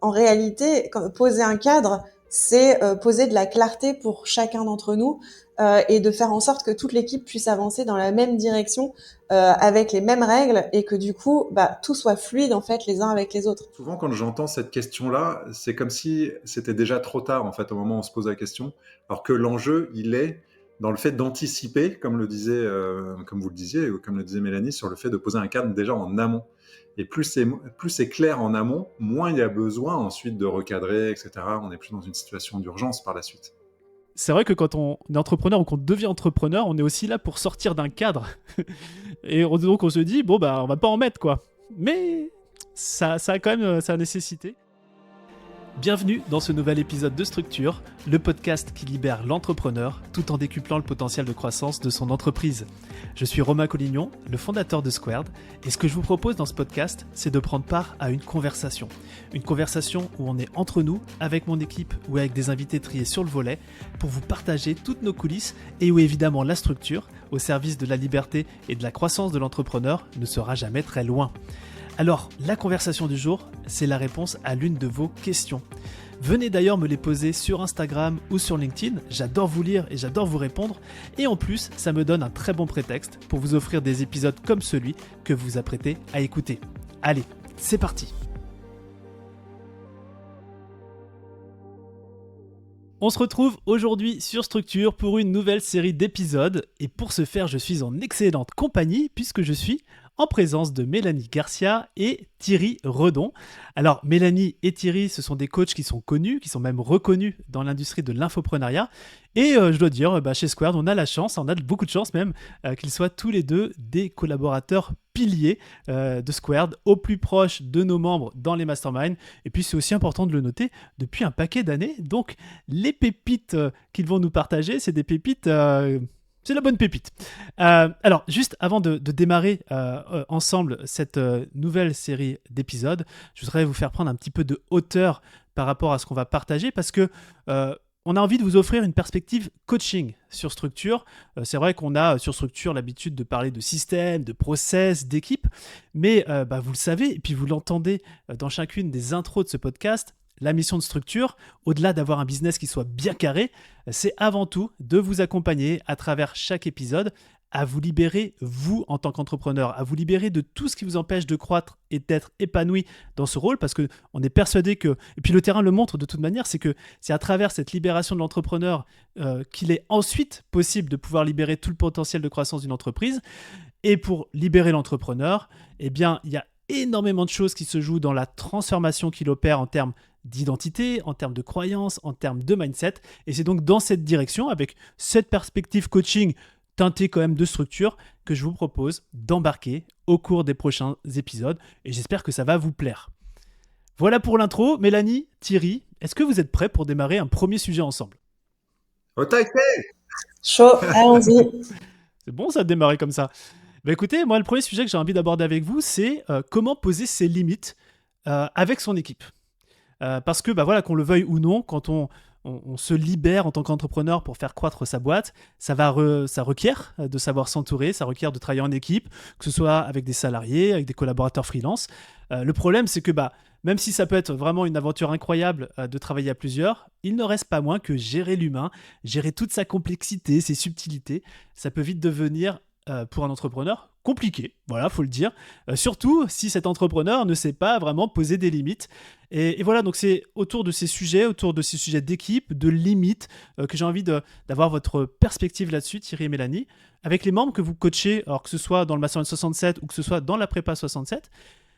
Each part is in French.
en réalité, poser un cadre, c'est poser de la clarté pour chacun d'entre nous et de faire en sorte que toute l'équipe puisse avancer dans la même direction avec les mêmes règles et que du coup, tout soit fluide en fait les uns avec les autres. Souvent, quand j'entends cette question-là, c'est comme si c'était déjà trop tard, en fait, au moment où on se pose la question. Alors que l'enjeu, il est dans le fait d'anticiper, comme comme vous le disiez, ou comme le disait Mélanie, sur le fait de poser un cadre déjà en amont. Et plus c'est clair en amont, moins il y a besoin ensuite de recadrer, etc. On n'est plus dans une situation d'urgence par la suite. C'est vrai que quand on est entrepreneur ou qu'on devient entrepreneur, on est aussi là pour sortir d'un cadre. Et donc on se dit, bon, on va pas en mettre, quoi. Mais ça a quand même sa nécessité. Bienvenue dans ce nouvel épisode de Structure, le podcast qui libère l'entrepreneur tout en décuplant le potentiel de croissance de son entreprise. Je suis Romain Collignon, le fondateur de Squared, et ce que je vous propose dans ce podcast, c'est de prendre part à une conversation. Une conversation où on est entre nous, avec mon équipe ou avec des invités triés sur le volet, pour vous partager toutes nos coulisses et où évidemment la structure, au service de la liberté et de la croissance de l'entrepreneur, ne sera jamais très loin. Alors, la conversation du jour, c'est la réponse à l'une de vos questions. Venez d'ailleurs me les poser sur Instagram ou sur LinkedIn, j'adore vous lire et j'adore vous répondre. Et en plus, ça me donne un très bon prétexte pour vous offrir des épisodes comme celui que vous vous apprêtez à écouter. Allez, c'est parti! On se retrouve aujourd'hui sur Structure pour une nouvelle série d'épisodes. Et pour ce faire, je suis en excellente compagnie puisque je suis en présence de Mélanie Garcia et Thierry Redon. Alors, Mélanie et Thierry, ce sont des coachs qui sont connus, qui sont même reconnus dans l'industrie de l'infoprenariat. Et je dois dire, chez Squared, on a la chance, on a beaucoup de chance même, qu'ils soient tous les deux des collaborateurs piliers de Squared, au plus proche de nos membres dans les masterminds. Et puis, c'est aussi important de le noter, depuis un paquet d'années. Donc, les pépites qu'ils vont nous partager, c'est des pépites... c'est la bonne pépite. Alors, juste avant de démarrer ensemble cette nouvelle série d'épisodes, je voudrais vous faire prendre un petit peu de hauteur par rapport à ce qu'on va partager parce que on a envie de vous offrir une perspective coaching sur Structure. C'est vrai qu'on a sur Structure l'habitude de parler de système, de process, d'équipe, mais vous le savez et puis vous l'entendez dans chacune des intros de ce podcast. La mission de Structure, au-delà d'avoir un business qui soit bien carré, c'est avant tout de vous accompagner à travers chaque épisode, à vous libérer, vous, en tant qu'entrepreneur, à vous libérer de tout ce qui vous empêche de croître et d'être épanoui dans ce rôle, parce qu'on est persuadé que, et puis le terrain le montre de toute manière, c'est que c'est à travers cette libération de l'entrepreneur qu'il est ensuite possible de pouvoir libérer tout le potentiel de croissance d'une entreprise. Et pour libérer l'entrepreneur, eh bien, il y a énormément de choses qui se jouent dans la transformation qu'il opère en termes d'identité, en termes de croyances, en termes de mindset. Et c'est donc dans cette direction, avec cette perspective coaching teintée quand même de structure, que je vous propose d'embarquer au cours des prochains épisodes. Et j'espère que ça va vous plaire. Voilà pour l'intro. Mélanie, Thierry, est-ce que vous êtes prêts pour démarrer un premier sujet ensemble ? Au taquet! Chaud, allons-y. C'est bon ça de démarrer comme ça. Écoutez, moi le premier sujet que j'ai envie d'aborder avec vous, c'est comment poser ses limites avec son équipe. Parce que voilà, qu'on le veuille ou non, quand on se libère en tant qu'entrepreneur pour faire croître sa boîte, ça requiert de savoir s'entourer, ça requiert de travailler en équipe, que ce soit avec des salariés, avec des collaborateurs freelance. Le problème, c'est que même si ça peut être vraiment une aventure incroyable de travailler à plusieurs, il ne reste pas moins que gérer l'humain, gérer toute sa complexité, ses subtilités, ça peut vite devenir, pour un entrepreneur, compliqué, voilà, faut le dire. Surtout si cet entrepreneur ne sait pas vraiment poser des limites. Et voilà, donc c'est autour de ces sujets d'équipe, de limites, que j'ai envie d'avoir votre perspective là-dessus, Thierry et Mélanie, avec les membres que vous coachez, alors que ce soit dans le Mastermind 67 ou que ce soit dans la Prépa 67.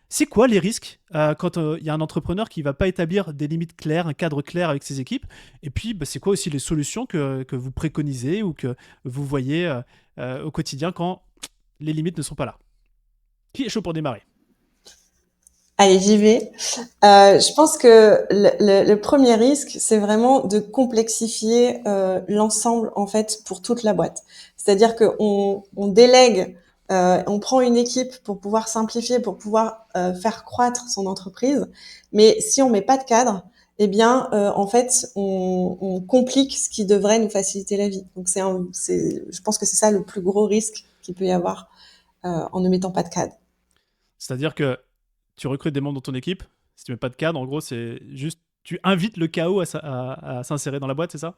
C'est quoi les risques quand il y a un entrepreneur qui ne va pas établir des limites claires, un cadre clair avec ses équipes? Et puis, c'est quoi aussi les solutions que vous préconisez ou que vous voyez au quotidien quand les limites ne sont pas là? Qui est chaud pour démarrer? Allez, j'y vais. Je pense que le premier risque, c'est vraiment de complexifier l'ensemble en fait pour toute la boîte. C'est-à-dire que on délègue, on prend une équipe pour pouvoir simplifier, pour pouvoir faire croître son entreprise. Mais si on met pas de cadre, eh bien, en fait, on complique ce qui devrait nous faciliter la vie. Donc je pense que c'est ça le plus gros risque qu'il peut y avoir en ne mettant pas de cadre. C'est-à-dire que tu recrutes des membres dans ton équipe, Si tu mets pas de cadre, en gros, c'est juste tu invites le chaos à s'insérer dans la boîte, c'est ça?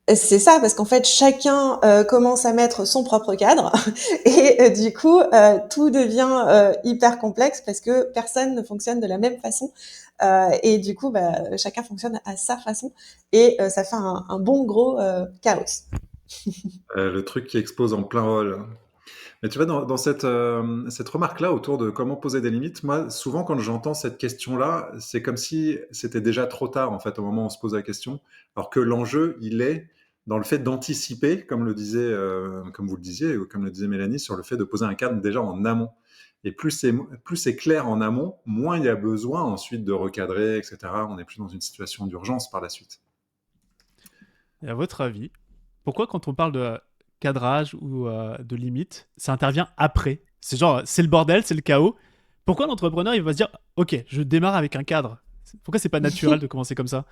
C'est ça, parce qu'en fait, chacun commence à mettre son propre cadre et du coup, tout devient hyper complexe parce que personne ne fonctionne de la même façon. Et du coup, chacun fonctionne à sa façon et ça fait un bon gros chaos. Le truc qui expose en plein vol. Mais tu vois, dans cette remarque-là autour de comment poser des limites, moi, souvent, quand j'entends cette question-là, c'est comme si c'était déjà trop tard, en fait, au moment où on se pose la question. Alors que l'enjeu, il est dans le fait d'anticiper, comme le disait, comme vous le disiez, ou comme le disait Mélanie, sur le fait de poser un cadre déjà en amont. Et plus c'est clair en amont, moins il y a besoin ensuite de recadrer, etc. On n'est plus dans une situation d'urgence par la suite. Et à votre avis, pourquoi quand on parle de cadrage ou de limite, ça intervient après? C'est genre, c'est le bordel, c'est le chaos. Pourquoi l'entrepreneur, il va se dire, ok, je démarre avec un cadre? Pourquoi c'est pas naturel de commencer comme ça?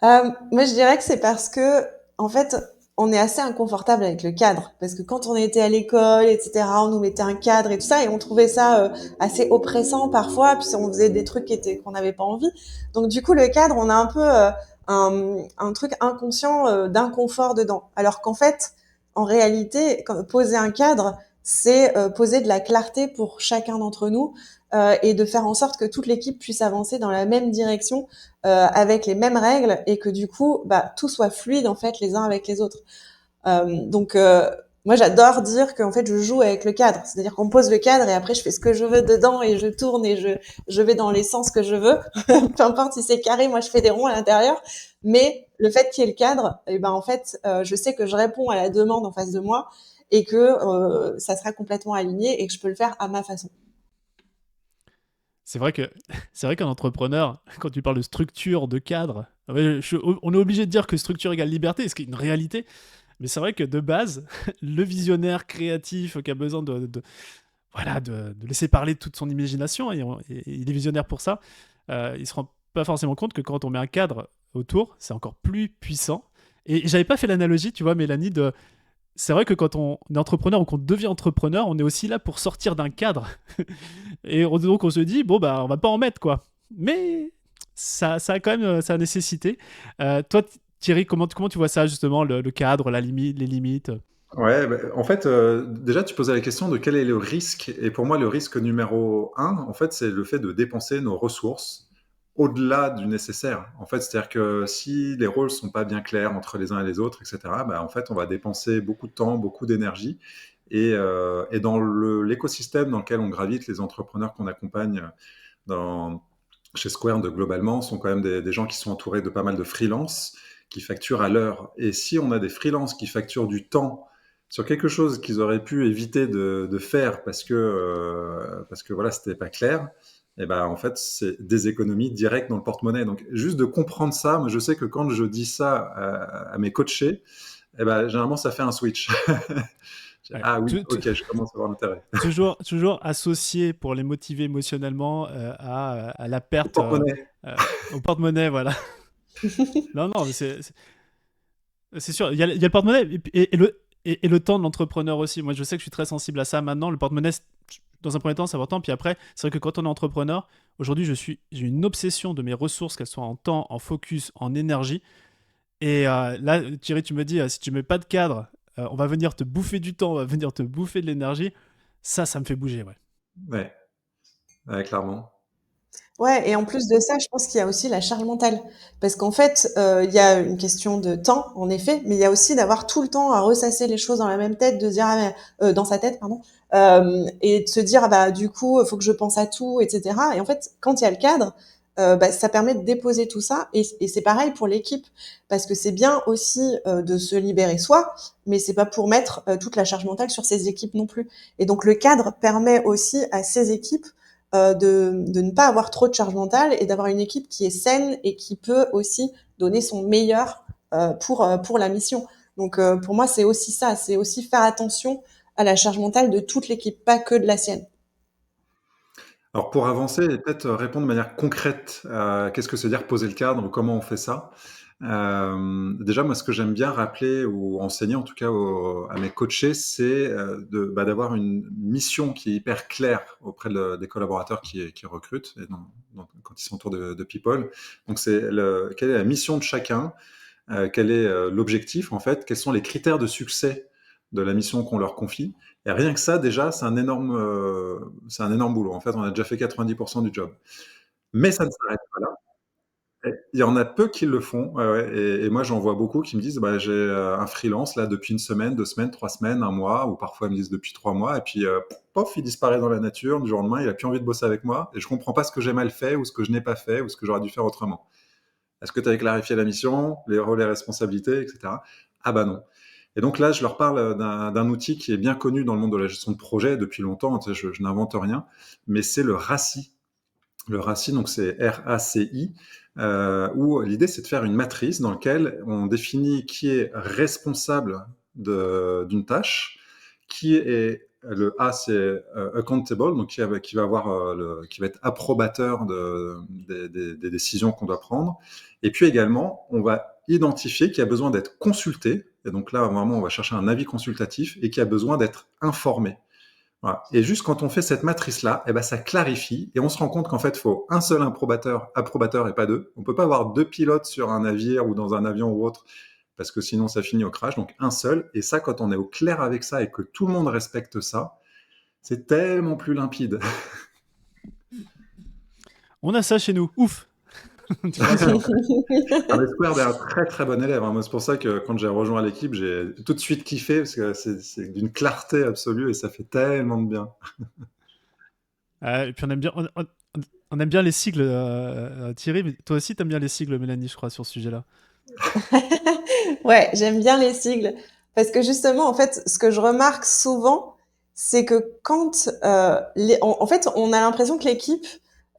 Moi, je dirais que c'est parce que, en fait, on est assez inconfortable avec le cadre. Parce que quand on était à l'école, etc., on nous mettait un cadre et tout ça, et on trouvait ça assez oppressant parfois, puis on faisait des trucs qu'on n'avait pas envie. Donc, du coup, le cadre, on a un peu un truc inconscient d'inconfort dedans. Alors qu'en fait, en réalité, poser un cadre, c'est poser de la clarté pour chacun d'entre nous et de faire en sorte que toute l'équipe puisse avancer dans la même direction avec les mêmes règles et que du coup, tout soit fluide en fait les uns avec les autres. Donc, moi, j'adore dire qu'en fait, je joue avec le cadre. C'est-à-dire qu'on pose le cadre et après, je fais ce que je veux dedans et je tourne et je vais dans les sens que je veux. Peu importe si c'est carré, moi, je fais des ronds à l'intérieur. Mais le fait qu'il y ait le cadre, et ben en fait, je sais que je réponds à la demande en face de moi et que ça sera complètement aligné et que je peux le faire à ma façon. C'est vrai que c'est vrai qu'un entrepreneur, quand tu parles de structure, de cadre, on est obligé de dire que structure égale liberté, ce qui est une réalité. Mais c'est vrai que de base, le visionnaire créatif qui a besoin voilà, de laisser parler toute son imagination, et il est visionnaire pour ça, il se rend pas forcément compte que quand on met un cadre autour, c'est encore plus puissant. Et j'avais pas fait l'analogie, tu vois, Mélanie, de c'est vrai que quand on est entrepreneur ou qu'on devient entrepreneur, on est aussi là pour sortir d'un cadre. Et donc on se dit, bon, bah, on va pas en mettre, quoi. Mais ça a quand même sa nécessité. Toi, Thierry, comment tu vois ça, justement, le cadre, la limite, les limites? Ouais, en fait, déjà, tu posais la question de quel est le risque. Et pour moi, le risque numéro un, en fait, c'est le fait de dépenser nos ressources au-delà du nécessaire. En fait, c'est-à-dire que si les rôles sont pas bien clairs entre les uns et les autres, etc., en fait, on va dépenser beaucoup de temps, beaucoup d'énergie. Et dans l'écosystème dans lequel on gravite, les entrepreneurs qu'on accompagne dans, chez Square globalement sont quand même des gens qui sont entourés de pas mal de freelance qui facturent à l'heure. Et si on a des freelances qui facturent du temps sur quelque chose qu'ils auraient pu éviter de faire parce que voilà, c'était pas clair, et en fait, c'est des économies directes dans le porte-monnaie. Donc, juste de comprendre ça, moi, je sais que quand je dis ça à mes coachés, généralement, ça fait un switch. Ouais. Ah oui, ok, je commence à avoir l'intérêt. Toujours associé pour les motiver émotionnellement à la Au perte porte-monnaie. au porte-monnaie, voilà. Non, non, mais c'est sûr. Il y a le porte-monnaie et le temps de l'entrepreneur aussi. Moi, je sais que je suis très sensible à ça maintenant. Le porte-monnaie, dans un premier temps, c'est important. Puis après, c'est vrai que quand on est entrepreneur, aujourd'hui, j'ai une obsession de mes ressources, qu'elles soient en temps, en focus, en énergie. Et là, Thierry, tu me dis, si tu mets pas de cadre, on va venir te bouffer du temps, on va venir te bouffer de l'énergie. Ça me fait bouger, ouais. Ouais, ouais, clairement. Ouais, et en plus de ça, je pense qu'il y a aussi la charge mentale. Parce qu'en fait, il y a une question de temps, en effet, mais il y a aussi d'avoir tout le temps à ressasser les choses dans la même tête, de se dire, dans sa tête, pardon, et de se dire, du coup, il faut que je pense à tout, etc. Et en fait, quand il y a le cadre, ça permet de déposer tout ça, et c'est pareil pour l'équipe, parce que c'est bien aussi de se libérer soi, mais c'est pas pour mettre toute la charge mentale sur ses équipes non plus. Et donc le cadre permet aussi à ces équipes de ne pas avoir trop de charge mentale et d'avoir une équipe qui est saine et qui peut aussi donner son meilleur pour la mission. Donc pour moi, c'est aussi ça, c'est aussi faire attention à la charge mentale de toute l'équipe, pas que de la sienne. Alors pour avancer et peut-être répondre de manière concrète à qu'est-ce que c'est dire poser le cadre, comment on fait ça. Déjà, moi, ce que j'aime bien rappeler ou enseigner, en tout cas à mes coachés, c'est d'avoir une mission qui est hyper claire auprès des collaborateurs qui recrutent et quand ils sont autour de people. Donc, quelle est la mission de chacun, quel est l'objectif, en fait, quels sont les critères de succès de la mission qu'on leur confie. Et rien que ça, déjà, c'est un énorme boulot. En fait, on a déjà fait 90% du job. Mais ça ne s'arrête pas là. Il y en a peu qui le font, ouais, ouais. Et moi j'en vois beaucoup qui me disent bah, j'ai un freelance là depuis une semaine, 2 semaines, 3 semaines, un mois, ou parfois ils me disent depuis 3 mois, et puis pof, il disparaît dans la nature, du jour au lendemain, il a plus envie de bosser avec moi, et je comprends pas ce que j'ai mal fait, ou ce que je n'ai pas fait, ou ce que j'aurais dû faire autrement. Est-ce que tu avais clarifié la mission, les rôles et responsabilités, etc. Ah bah non. Et donc là, je leur parle d'un outil qui est bien connu dans le monde de la gestion de projet depuis longtemps, tu sais, je n'invente rien, mais c'est le RACI. Le RACI, donc c'est RACI, où l'idée c'est de faire une matrice dans laquelle on définit qui est responsable d'une tâche, qui est le A c'est accountable, donc qui va être approbateur des décisions qu'on doit prendre, et puis également on va identifier qui a besoin d'être consulté, et donc là vraiment on va chercher un avis consultatif, et qui a besoin d'être informé. Voilà. Et juste quand on fait cette matrice-là, eh ben, ça clarifie et on se rend compte qu'en fait, il faut un seul approbateur et pas deux. On ne peut pas avoir 2 pilotes sur un navire ou dans un avion ou autre parce que sinon ça finit au crash. Donc un seul. Et ça, quand on est au clair avec ça et que tout le monde respecte ça, c'est tellement plus limpide. On a ça chez nous. Ouf. Tu me rassures. Square est un très très bon élève. Moi, c'est pour ça que quand j'ai rejoint l'équipe, j'ai tout de suite kiffé parce que c'est d'une clarté absolue et ça fait tellement de bien. Et puis on aime bien les sigles, Thierry. Mais toi aussi, t'aimes bien les sigles, Mélanie, je crois, sur ce sujet-là. Ouais, j'aime bien les sigles parce que justement, en fait, ce que je remarque souvent, c'est que quand en fait, on a l'impression que l'équipe,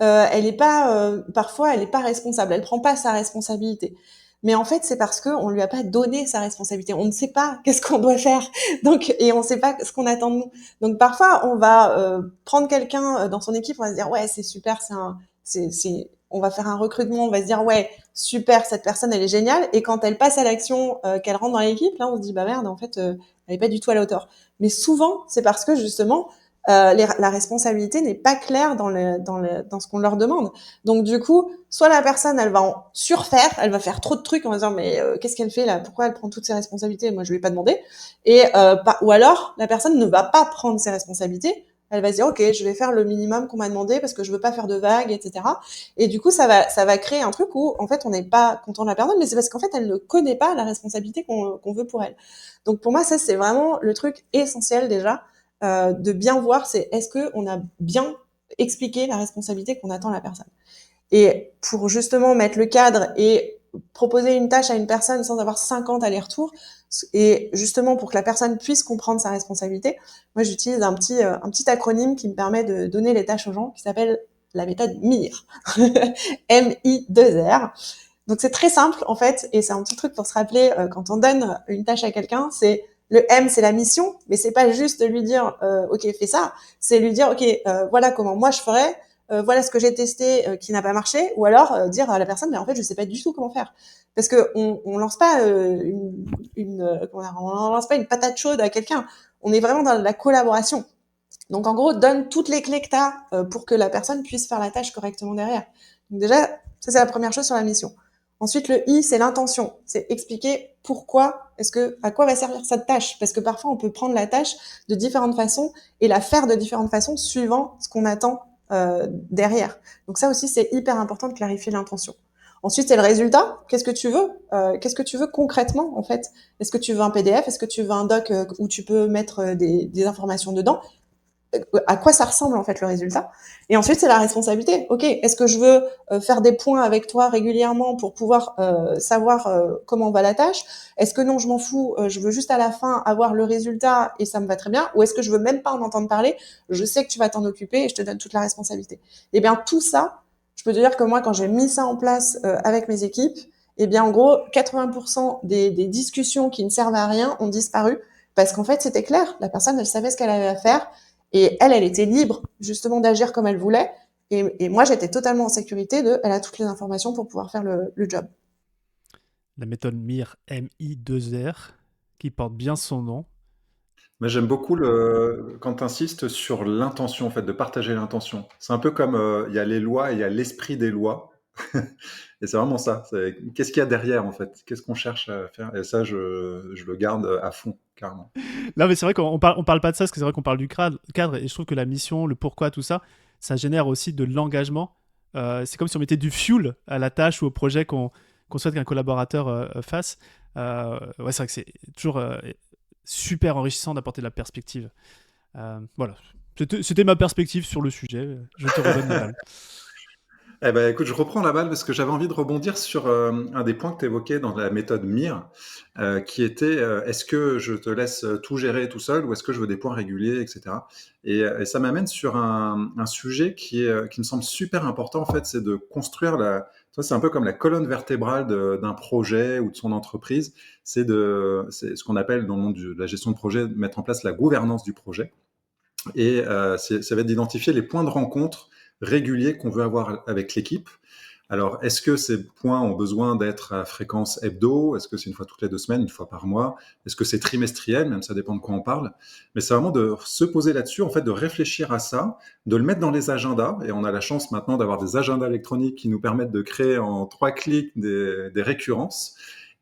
elle est pas, parfois, elle est pas responsable, elle prend pas sa responsabilité. Mais en fait, c'est parce que on lui a pas donné sa responsabilité. On ne sait pas qu'est-ce qu'on doit faire, donc et on sait pas ce qu'on attend de nous. Donc parfois, on va prendre quelqu'un dans son équipe, on va se dire ouais, c'est super, on va faire un recrutement, on va se dire ouais super, cette personne elle est géniale, et quand elle passe à l'action, qu'elle rentre dans l'équipe, là on se dit bah merde, en fait elle est pas du tout à la hauteur. Mais souvent c'est parce que justement la responsabilité n'est pas claire dans ce qu'on leur demande. Donc du coup, soit la personne elle va en surfaire, elle va faire trop de trucs en disant mais qu'est-ce qu'elle fait là, pourquoi elle prend toutes ses responsabilités, moi je lui ai pas demandé, et ou alors la personne ne va pas prendre ses responsabilités. Elle va se dire ok, je vais faire le minimum qu'on m'a demandé parce que je veux pas faire de vagues, etc. Et du coup, ça va créer un truc où, en fait, on n'est pas content de la personne, mais c'est parce qu'en fait, elle ne connaît pas la responsabilité qu'on veut pour elle. Donc, pour moi, ça, c'est vraiment le truc essentiel déjà, de bien voir, c'est est-ce qu'on a bien expliqué la responsabilité qu'on attend de la personne. Et pour justement mettre le cadre et proposer une tâche à une personne sans avoir 50 allers-retours, et justement pour que la personne puisse comprendre sa responsabilité, moi j'utilise un petit acronyme qui me permet de donner les tâches aux gens, qui s'appelle la méthode MIR. M-I-2-R. Donc c'est très simple en fait, et c'est un petit truc pour se rappeler quand on donne une tâche à quelqu'un, c'est le M, c'est la mission, mais c'est pas juste de lui dire ok fais ça, c'est lui dire ok voilà comment moi je ferais, voilà ce que j'ai testé qui n'a pas marché, ou alors dire à la personne mais en fait je sais pas du tout comment faire, parce que on lance pas on lance pas une patate chaude à quelqu'un, on est vraiment dans la collaboration. Donc en gros, donne toutes les clés que tu as pour que la personne puisse faire la tâche correctement derrière. Donc déjà, ça c'est la première chose sur la mission. Ensuite, le I, c'est l'intention. C'est expliquer à quoi va servir cette tâche. Parce que parfois, on peut prendre la tâche de différentes façons et la faire de différentes façons suivant ce qu'on attend derrière. Donc ça aussi, c'est hyper important de clarifier l'intention. Ensuite, c'est le résultat. Qu'est-ce que tu veux Qu'est-ce que tu veux concrètement, en fait? Est-ce que tu veux un PDF? Est-ce que tu veux un doc où tu peux mettre des informations dedans? À quoi ça ressemble en fait le résultat? Et ensuite c'est la responsabilité. Ok, est-ce que je veux faire des points avec toi régulièrement pour pouvoir savoir comment va la tâche? Est-ce que non, je m'en fous, je veux juste à la fin avoir le résultat et ça me va très bien? Ou est-ce que je veux même pas en entendre parler, je sais que tu vas t'en occuper et je te donne toute la responsabilité? Et bien tout ça, je peux te dire que moi quand j'ai mis ça en place avec mes équipes, et bien en gros 80% des discussions qui ne servent à rien ont disparu, parce qu'en fait c'était clair, la personne elle savait ce qu'elle avait à faire. Et elle était libre justement d'agir comme elle voulait. Et moi, j'étais totalement en sécurité elle a toutes les informations pour pouvoir faire le job. la méthode MIR, M-I-2-R, qui porte bien son nom. Mais j'aime beaucoup quand tu insistes sur l'intention, en fait, de partager l'intention. C'est un peu comme il y a les lois et il y a l'esprit des lois. Et c'est vraiment ça. Qu'est-ce qu'il y a derrière, en fait? Qu'est-ce qu'on cherche à faire? Et ça, je le garde à fond, carrément. Là, mais c'est vrai on parle pas de ça, parce que c'est vrai qu'on parle du cadre, et je trouve que la mission, le pourquoi, tout ça, ça génère aussi de l'engagement. C'est comme si on mettait du fuel à la tâche ou au projet qu'on souhaite qu'un collaborateur fasse. Ouais, c'est vrai que c'est toujours super enrichissant d'apporter de la perspective. Voilà. C'était ma perspective sur le sujet. Je te redonne la balle. Eh ben, écoute, je reprends la balle parce que j'avais envie de rebondir sur un des points que tu évoquais dans la méthode MIR, qui était est-ce que je te laisse tout gérer tout seul ou est-ce que je veux des points réguliers, etc. Et ça m'amène sur un sujet qui me semble super important, en fait, c'est de construire ça, c'est un peu comme la colonne vertébrale d'un projet ou de son entreprise, c'est ce qu'on appelle dans le monde de la gestion de projet, de mettre en place la gouvernance du projet. Et ça va être d'identifier les points de rencontre réguliers qu'on veut avoir avec l'équipe. Alors, est-ce que ces points ont besoin d'être à fréquence hebdo? Est-ce que c'est une fois toutes les 2 semaines, une fois par mois? Est-ce que c'est trimestriel? Même ça dépend de quoi on parle. Mais c'est vraiment de se poser là-dessus, en fait, de réfléchir à ça, de le mettre dans les agendas. Et on a la chance maintenant d'avoir des agendas électroniques qui nous permettent de créer en 3 clics des récurrences.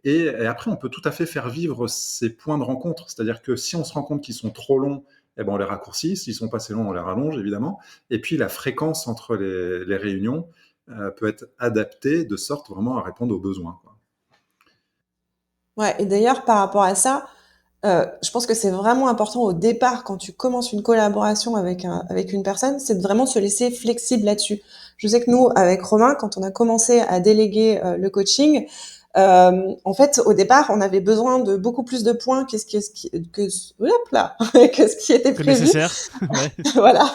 Et après, on peut tout à fait faire vivre ces points de rencontre. C'est-à-dire que si on se rend compte qu'ils sont trop longs, eh ben on les raccourcit. S'ils sont pas assez longs, on les rallonge, évidemment. Et puis, la fréquence entre les réunions peut être adaptée de sorte vraiment à répondre aux besoins, quoi. Ouais, et d'ailleurs, par rapport à ça, je pense que c'est vraiment important au départ, quand tu commences une collaboration avec une personne, c'est de vraiment se laisser flexible là-dessus. Je sais que nous, avec Romain, quand on a commencé à déléguer le coaching, en fait, au départ, on avait besoin de beaucoup plus de points hop là, que ce qui était Que prévu. nécessaire. Ouais. Voilà.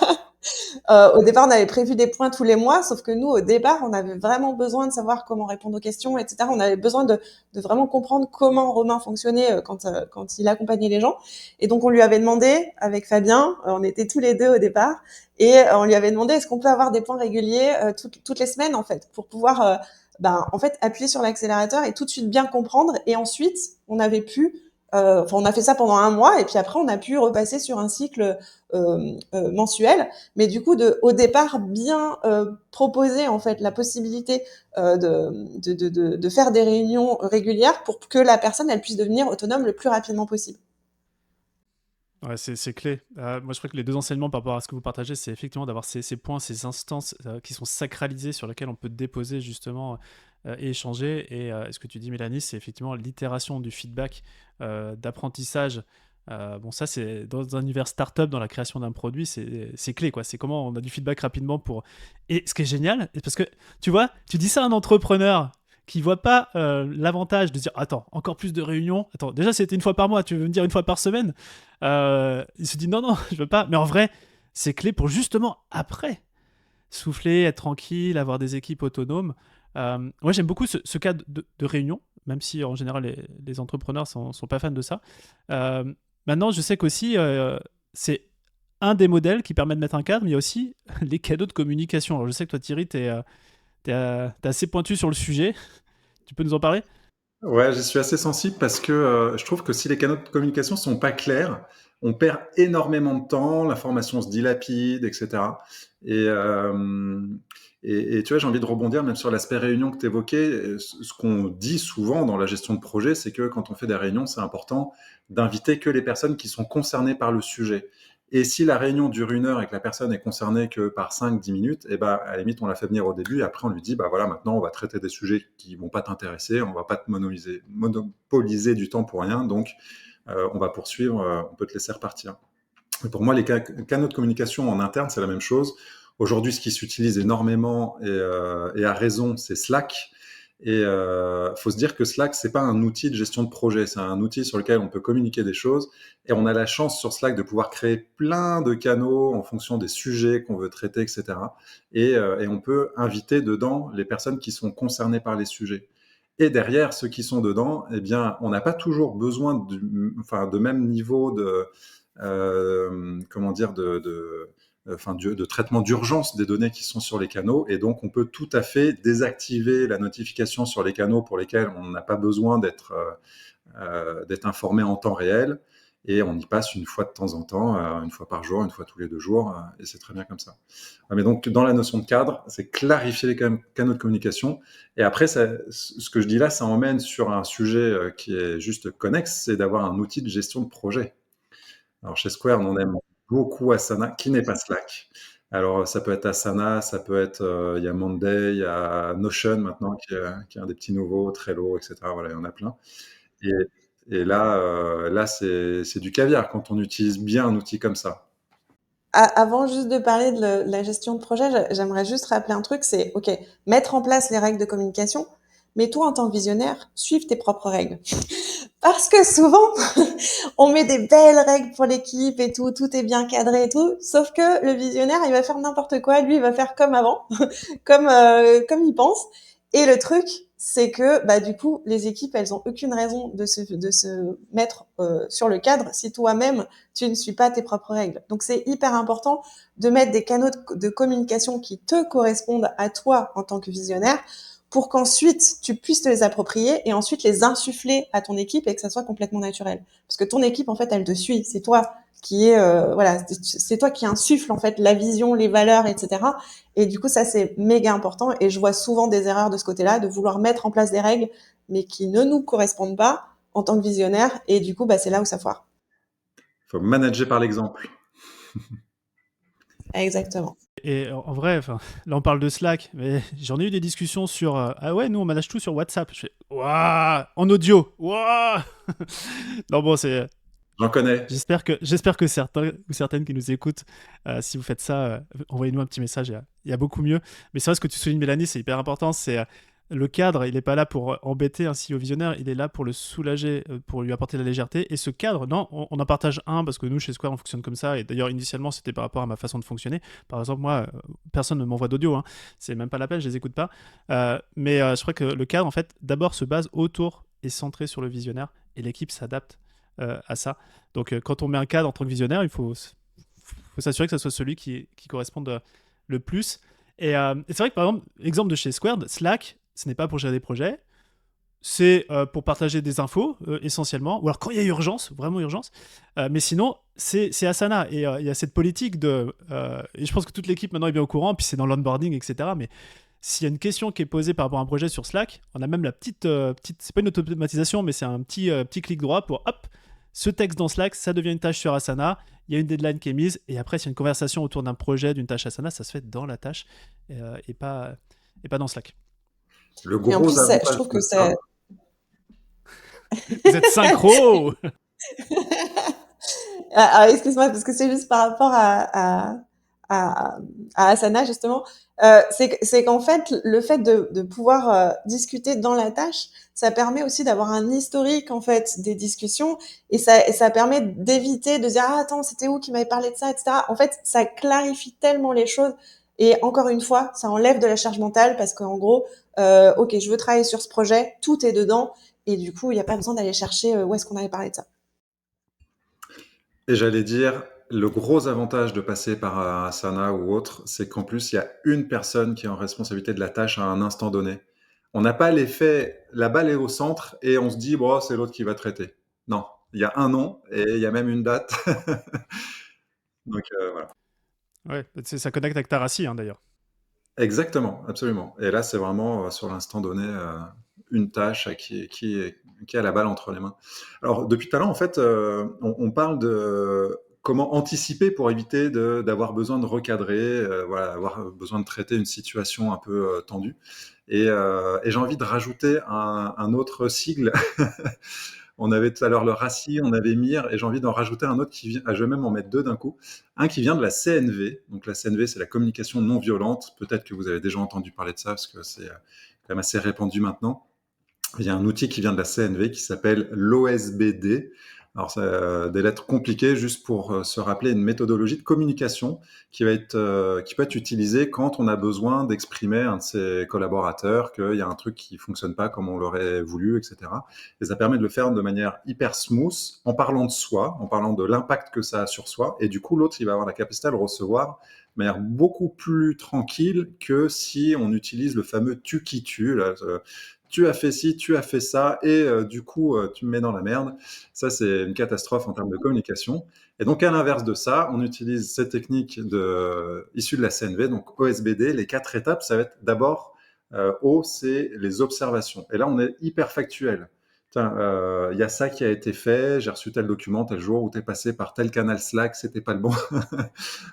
Au départ, on avait prévu des points tous les mois, sauf que nous, au départ, on avait vraiment besoin de savoir comment répondre aux questions, etc. On avait besoin de vraiment comprendre comment Romain fonctionnait quand il accompagnait les gens. Et donc, on lui avait demandé, avec Fabien, on était tous les deux au départ, et on lui avait demandé est-ce qu'on peut avoir des points réguliers toutes les semaines, en fait, pour pouvoir en fait, appuyer sur l'accélérateur et tout de suite bien comprendre. Et ensuite, on avait pu on a fait ça pendant un mois et puis après on a pu repasser sur un cycle mensuel, mais du coup au départ bien proposer en fait la possibilité de faire des réunions régulières pour que la personne elle puisse devenir autonome le plus rapidement possible. Ouais, c'est clé. Moi, je crois que les deux enseignements par rapport à ce que vous partagez, c'est effectivement d'avoir ces points, ces instances qui sont sacralisées sur lesquelles on peut déposer justement et échanger. Et ce que tu dis, Mélanie, c'est effectivement l'itération du feedback, d'apprentissage. Bon, ça, c'est dans un univers startup, dans la création d'un produit, c'est clé, quoi. C'est comment on a du feedback rapidement pour. Et ce qui est génial, parce que tu vois, tu dis ça à un entrepreneur qui voit pas l'avantage de dire attends, encore plus de réunions. Attends, déjà c'était une fois par mois, tu veux me dire une fois par semaine? Il se dit non, je veux pas. Mais en vrai, c'est clé pour justement après souffler, être tranquille, avoir des équipes autonomes. Moi, j'aime beaucoup ce cas de réunion, même si en général les entrepreneurs sont pas fans de ça. Maintenant, je sais qu'aussi, c'est un des modèles qui permet de mettre un cadre, mais il y a aussi les canaux de communication. Alors, je sais que toi, Thierry, t'es assez pointu sur le sujet. Tu peux nous en parler? Ouais, j'y suis assez sensible parce que je trouve que si les canaux de communication sont pas clairs, on perd énormément de temps, l'information se dilapide, etc. Et, euh, et tu vois, j'ai envie de rebondir même sur l'aspect réunion que tu évoquais. Ce qu'on dit souvent dans la gestion de projet, c'est que quand on fait des réunions, c'est important d'inviter que les personnes qui sont concernées par le sujet. Et si la réunion dure 1 heure et que la personne est concernée que par 5-10 minutes, et ben, à la limite, on la fait venir au début et après, on lui dit, bah voilà, maintenant, on va traiter des sujets qui vont pas t'intéresser, on va pas te monopoliser du temps pour rien, donc on va poursuivre, on peut te laisser repartir. Et pour moi, les canaux de communication en interne, c'est la même chose. Aujourd'hui, ce qui s'utilise énormément et à raison, c'est Slack. Et faut se dire que Slack, c'est pas un outil de gestion de projet, c'est un outil sur lequel on peut communiquer des choses. Et on a la chance sur Slack de pouvoir créer plein de canaux en fonction des sujets qu'on veut traiter, etc. Et on peut inviter dedans les personnes qui sont concernées par les sujets. Et derrière, ceux qui sont dedans, eh bien, on n'a pas toujours besoin de même niveau de, comment dire, de traitement d'urgence des données qui sont sur les canaux. Et donc, on peut tout à fait désactiver la notification sur les canaux pour lesquels on n'a pas besoin d'être informé en temps réel. Et on y passe une fois de temps en temps, une fois par jour, une fois tous les 2 jours, et c'est très bien comme ça. Mais donc, dans la notion de cadre, c'est clarifier les canaux de communication. Et après, ce que je dis là, ça emmène sur un sujet qui est juste connexe, c'est d'avoir un outil de gestion de projet. Alors, chez Square, on aime beaucoup Asana, qui n'est pas Slack. Alors, ça peut être Asana, ça peut être, il y a Monday, il y a Notion maintenant, qui est un des petits nouveaux, Trello, etc. Voilà, il y en a plein. Et, et là c'est du caviar quand on utilise bien un outil comme ça. Avant juste de parler de la gestion de projet, j'aimerais juste rappeler un truc, c'est OK, mettre en place les règles de communication, mais toi, en tant que visionnaire, suive tes propres règles. Parce que souvent, on met des belles règles pour l'équipe et tout est bien cadré et tout, sauf que le visionnaire, il va faire n'importe quoi, lui, il va faire comme avant, comme il pense. Et le truc, c'est que bah du coup, les équipes, elles ont aucune raison de se mettre sur le cadre si toi-même tu ne suis pas tes propres règles. Donc c'est hyper important de mettre des canaux de communication qui te correspondent à toi en tant que visionnaire, pour qu'ensuite tu puisses te les approprier et ensuite les insuffler à ton équipe et que ça soit complètement naturel. Parce que ton équipe, en fait, elle te suit. C'est toi qui c'est toi qui insuffle en fait la vision, les valeurs, etc. Et du coup, ça c'est méga important. Et je vois souvent des erreurs de ce côté-là, de vouloir mettre en place des règles, mais qui ne nous correspondent pas en tant que visionnaire. Et du coup, bah, c'est là où ça foire. Il faut manager par l'exemple. Exactement. Et en vrai, là on parle de Slack, mais j'en ai eu des discussions sur ah ouais, nous on manage tout sur WhatsApp. Je fais waouh, en audio, waouh. Non bon, c'est. J'en connais. J'espère que certains ou certaines qui nous écoutent, si vous faites ça, envoyez-nous un petit message. Il y a beaucoup mieux. Mais c'est vrai ce que tu soulignes, Mélanie, c'est hyper important. C'est le cadre, il n'est pas là pour embêter un CEO visionnaire, il est là pour le soulager, pour lui apporter de la légèreté. Et ce cadre, non, on en partage un parce que nous, chez Square, on fonctionne comme ça. Et d'ailleurs, initialement, c'était par rapport à ma façon de fonctionner. Par exemple, moi, personne ne m'envoie d'audio. Hein. C'est même pas la peine, je les écoute pas. Mais je crois que le cadre, en fait, d'abord se base autour et centré sur le visionnaire. Et l'équipe s'adapte à ça. Donc, quand on met un cadre en tant que visionnaire, il faut s'assurer que ce soit celui qui corresponde le plus. Et c'est vrai que, par exemple, exemple de chez Square, Slack, ce n'est pas pour gérer des projets, c'est pour partager des infos essentiellement, ou alors quand il y a urgence, vraiment urgence, mais sinon c'est Asana, et il y a cette politique et je pense que toute l'équipe maintenant est bien au courant, puis c'est dans l'onboarding, etc. Mais s'il y a une question qui est posée par rapport à un projet sur Slack, on a même la petite c'est pas une automatisation, mais c'est un petit clic droit pour hop, ce texte dans Slack, ça devient une tâche sur Asana, il y a une deadline qui est mise, et après s'il y a une conversation autour d'un projet, d'une tâche Asana, ça se fait dans la tâche et pas dans Slack. Le Et en gros plus, je avantage trouve de que ça, Vous êtes synchro. excuse-moi, parce que c'est juste par rapport à Asana, justement. C'est qu'en fait, le fait de pouvoir discuter dans la tâche, ça permet aussi d'avoir un historique, en fait, des discussions, et ça permet d'éviter de dire, ah, attends, c'était où qui m'avait parlé de ça, etc. En fait, ça clarifie tellement les choses. Et encore une fois, ça enlève de la charge mentale parce qu'en gros, ok, je veux travailler sur ce projet, tout est dedans, et du coup, il n'y a pas besoin d'aller chercher où est-ce qu'on avait parlé de ça. et j'allais dire, le gros avantage de passer par Asana ou autre, c'est qu'en plus, il y a une personne qui est en responsabilité de la tâche à un instant donné. On n'a pas l'effet, la balle est au centre et on se dit, bon, c'est l'autre qui va traiter. Non, il y a un nom et il y a même une date. Donc voilà. Ouais, ça connecte avec ta Tarassi, hein, d'ailleurs. Exactement, absolument. Et là, c'est vraiment sur l'instant donné une tâche qui a la balle entre les mains. Alors, depuis tout à l'heure, en fait, on parle de comment anticiper pour éviter d'avoir besoin de recadrer, voilà, avoir besoin de traiter une situation un peu tendue. Et j'ai envie de rajouter un autre sigle. On avait tout à l'heure le RACI, on avait MIR, et j'ai envie d'en rajouter un autre qui vient, je vais même en mettre deux d'un coup. Un qui vient de la CNV. Donc la CNV, c'est la communication non violente. Peut-être que vous avez déjà entendu parler de ça, parce que c'est quand même assez répandu maintenant. Il y a un outil qui vient de la CNV qui s'appelle l'OSBD. Alors, c'est des lettres compliquées juste pour se rappeler une méthodologie de communication qui peut être utilisée quand on a besoin d'exprimer à un de ses collaborateurs qu'il y a un truc qui fonctionne pas comme on l'aurait voulu, etc. Et ça permet de le faire de manière hyper smooth, en parlant de soi, en parlant de l'impact que ça a sur soi. Et du coup, l'autre, il va avoir la capacité à le recevoir de manière beaucoup plus tranquille que si on utilise le fameux tu qui tue, là, tu as fait ci, tu as fait ça, et du coup, tu me mets dans la merde. Ça, c'est une catastrophe en termes de communication. Et donc, à l'inverse de ça, on utilise ces techniques issues de la CNV, donc OSBD. Les 4 étapes, ça va être d'abord, O, c'est les observations. Et là, on est hyper factuel. Tiens, y a ça qui a été fait, j'ai reçu tel document tel jour, ou t'es passé par tel canal Slack, c'était pas le bon.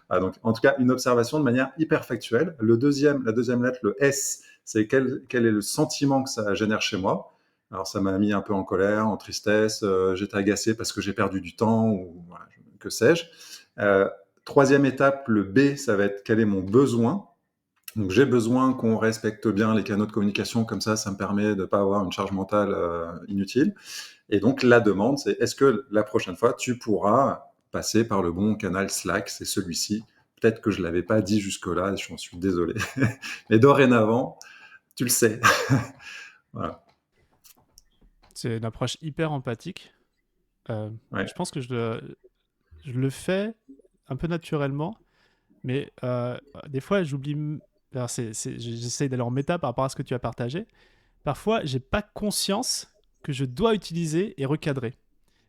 Ah, donc, en tout cas, une observation de manière hyper factuelle. La deuxième lettre, le S, c'est quel est le sentiment que ça génère chez moi. Alors, ça m'a mis un peu en colère, en tristesse, j'étais agacé parce que j'ai perdu du temps, ou voilà, que sais-je. Euh, Troisième étape, le B, ça va être quel est mon besoin. Donc, j'ai besoin qu'on respecte bien les canaux de communication, comme ça me permet de ne pas avoir une charge mentale inutile. Et donc, la demande, c'est est-ce que la prochaine fois, tu pourras passer par le bon canal Slack, c'est celui-ci. Peut-être que je ne l'avais pas dit jusque-là, je suis désolé. Mais dorénavant, tu le sais. Voilà. C'est une approche hyper empathique. Ouais. Je pense que je le fais un peu naturellement, mais des fois, j'oublie. Alors, j'essaye d'aller en méta par rapport à ce que tu as partagé. Parfois, j'ai pas conscience que je dois utiliser et recadrer.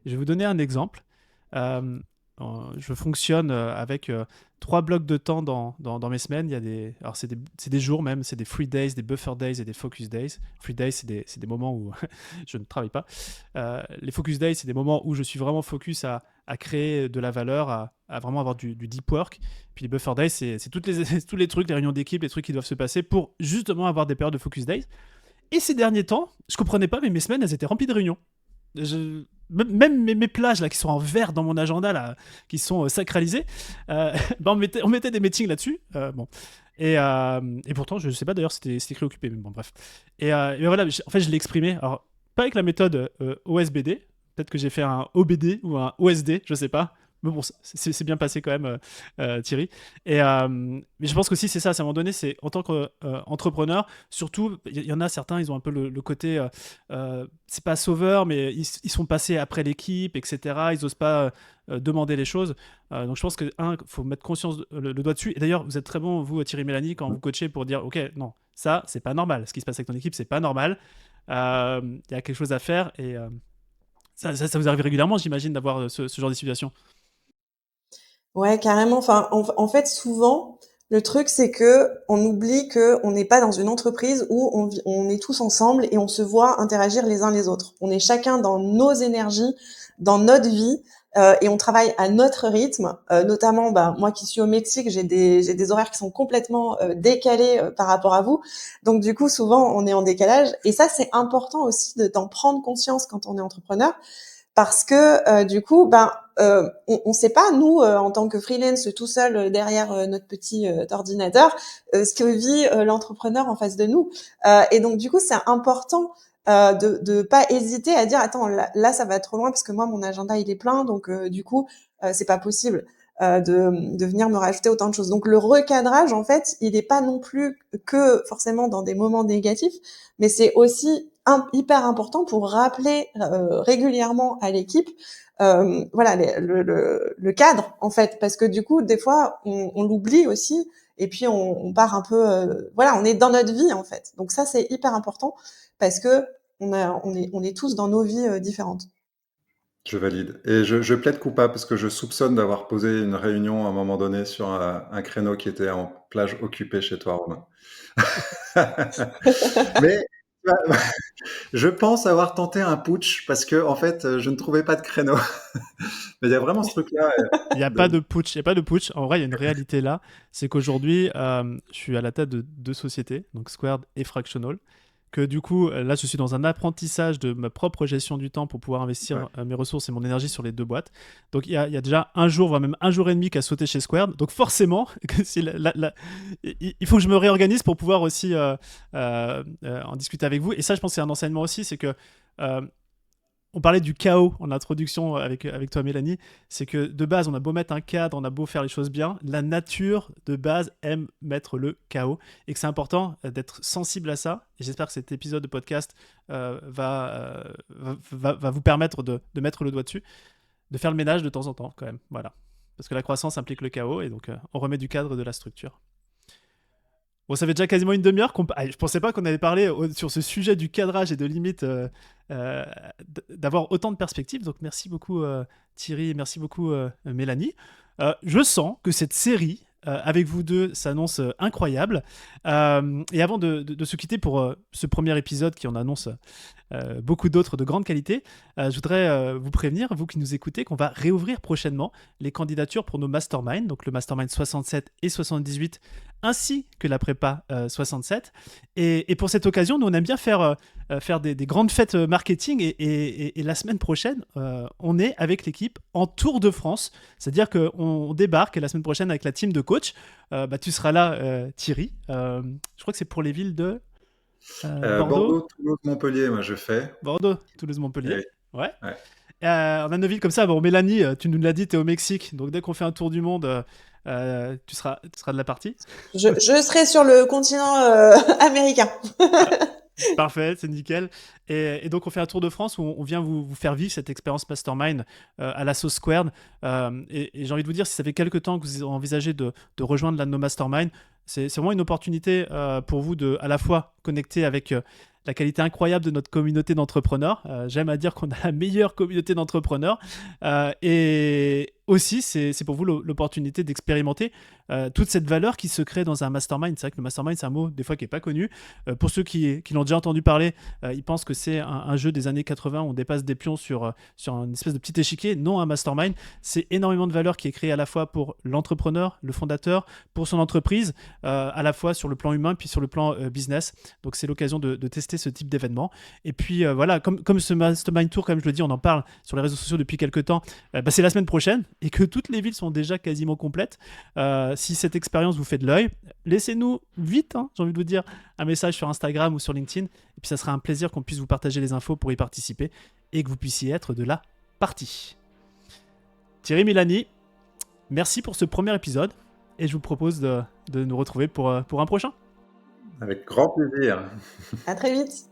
Je vais vous donner un exemple. Euh, je fonctionne avec 3 blocs de temps dans mes semaines. Il y a alors c'est des jours même, c'est des free days, des buffer days et des focus days. Free days, c'est des moments où je ne travaille pas. Les focus days, c'est des moments où je suis vraiment focus à créer de la valeur, à vraiment avoir du deep work. Puis les buffer days, c'est tous les trucs, les réunions d'équipe, les trucs qui doivent se passer pour justement avoir des périodes de focus days. Et ces derniers temps, je comprenais pas, mais mes semaines, elles étaient remplies de réunions. Même mes plages là, qui sont en vert dans mon agenda, là, qui sont sacralisées, bah, on mettait des meetings là-dessus. Bon. Et pourtant, je sais pas d'ailleurs si c'était écrit occupé, mais bon, bref. Et voilà, en fait, je l'ai exprimé. Alors, pas avec la méthode OSBD. Peut-être que j'ai fait un OBD ou un OSD, je sais pas. Mais bon, c'est bien passé quand même, Thierry. Mais je pense qu'aussi, c'est ça, à un moment donné, c'est en tant qu'entrepreneur, surtout, il y en a certains, ils ont un peu le côté, c'est pas sauveur, mais ils sont passés après l'équipe, etc. Ils osent pas demander les choses. Donc je pense que, faut mettre conscience, le doigt dessus. Et d'ailleurs, vous êtes très bon, vous, Thierry Mélanie, quand vous coachez pour dire, OK, non, ça, c'est pas normal. Ce qui se passe avec ton équipe, c'est pas normal. Il y a quelque chose à faire et ça vous arrive régulièrement, j'imagine, d'avoir ce genre de situation. Ouais, carrément. Enfin, en fait, souvent, le truc, c'est que on oublie que on n'est pas dans une entreprise où on est tous ensemble et on se voit interagir les uns les autres. On est chacun dans nos énergies, dans notre vie, et on travaille à notre rythme. Notamment, bah, moi qui suis au Mexique, j'ai des horaires qui sont complètement décalés par rapport à vous. Donc, du coup, souvent, on est en décalage. Et ça, c'est important aussi d'en prendre conscience quand on est entrepreneur. Parce que du coup, on sait pas nous en tant que freelance tout seul derrière notre petit ordinateur ce que vit l'entrepreneur en face de nous. Et donc du coup, c'est important de pas hésiter à dire attends là ça va trop loin parce que moi mon agenda il est plein donc du coup c'est pas possible de venir me rajouter autant de choses. Donc le recadrage en fait, il est pas non plus que forcément dans des moments négatifs, mais c'est aussi hyper important pour rappeler régulièrement à l'équipe voilà le cadre en fait, parce que du coup des fois on l'oublie aussi et puis on part un peu voilà, on est dans notre vie en fait. Donc ça c'est hyper important parce que on est tous dans nos vies différentes. Je valide. Et je plaide coupable parce que je soupçonne d'avoir posé une réunion à un moment donné sur un créneau qui était en plage occupée chez toi, Romain. Mais je pense avoir tenté un putsch parce que, en fait, je ne trouvais pas de créneau. Mais il y a vraiment ce truc-là. Il n'y a pas de putsch. Il y a pas de putsch. En vrai, il y a une réalité là. C'est qu'aujourd'hui, je suis à la tête de 2 sociétés, donc Squared et Fractional. Que du coup, là, je suis dans un apprentissage de ma propre gestion du temps pour pouvoir investir mes ressources et mon énergie sur les 2 boîtes. Donc, il y a déjà un jour, voire même un jour et demi qui a sauté chez Squared. Donc, forcément, il faut que je me réorganise pour pouvoir aussi en discuter avec vous. Et ça, je pense que c'est un enseignement aussi, c'est que on parlait du chaos en introduction avec toi, Mélanie. C'est que de base, on a beau mettre un cadre, on a beau faire les choses bien, la nature de base aime mettre le chaos et que c'est important d'être sensible à ça. Et j'espère que cet épisode de podcast va vous permettre de mettre le doigt dessus, de faire le ménage de temps en temps quand même. Voilà. Parce que la croissance implique le chaos et donc on remet du cadre et de la structure. Bon, ça fait déjà quasiment une demi-heure je pensais pas qu'on allait parler sur ce sujet du cadrage et de limite d'avoir autant de perspectives. Donc merci beaucoup Thierry et merci beaucoup Mélanie. Je sens que cette série avec vous deux s'annonce incroyable. Et avant de se quitter pour ce premier épisode qui en annonce beaucoup d'autres de grande qualité, je voudrais vous prévenir, vous qui nous écoutez, qu'on va réouvrir prochainement les candidatures pour nos masterminds, donc le mastermind 67 et 78, ainsi que la prépa 67. Et pour cette occasion, nous on aime bien faire des grandes fêtes marketing et la semaine prochaine, on est avec l'équipe en Tour de France, c'est-à-dire qu'on débarque la semaine prochaine avec la team de coach. Tu seras là, Thierry. Je crois que c'est pour les villes de Bordeaux, Toulouse, Montpellier, moi je fais. Bordeaux, Toulouse, Montpellier. Oui. Ouais. Ouais. On a nos villes comme ça. Bon, Mélanie, tu nous l'as dit, tu es au Mexique. Donc dès qu'on fait un tour du monde, tu seras de la partie. Je serai sur le continent américain. Parfait, c'est nickel. Et donc on fait un tour de France où on vient vous faire vivre cette expérience mastermind à la sauce Squared. Et j'ai envie de vous dire, si ça fait quelques temps que vous envisagez de rejoindre l'un de nos masterminds, c'est vraiment une opportunité pour vous de à la fois connecter avec la qualité incroyable de notre communauté d'entrepreneurs. J'aime à dire qu'on a la meilleure communauté d'entrepreneurs. Et aussi, c'est pour vous l'opportunité d'expérimenter toute cette valeur qui se crée dans un mastermind. C'est vrai que le mastermind, c'est un mot des fois qui n'est pas connu. Pour ceux qui l'ont déjà entendu parler, ils pensent que c'est un jeu des années 80 où on dépasse des pions sur une espèce de petit échiquier. Non, un mastermind, c'est énormément de valeur qui est créée à la fois pour l'entrepreneur, le fondateur, pour son entreprise, à la fois sur le plan humain puis sur le plan business. Donc c'est l'occasion de tester ce type d'événement. Et puis voilà, comme ce mastermind tour, comme je le dis, on en parle sur les réseaux sociaux depuis quelques temps, c'est la semaine prochaine et que toutes les villes sont déjà quasiment complètes. Si cette expérience vous fait de l'œil, laissez-nous vite, j'ai envie de vous dire, un message sur Instagram ou sur LinkedIn. Et puis ça sera un plaisir qu'on puisse vous partager les infos pour y participer et que vous puissiez être de la partie. Thierry, Mélanie, merci pour ce premier épisode et je vous propose de nous retrouver pour un prochain. Avec grand plaisir. À très vite.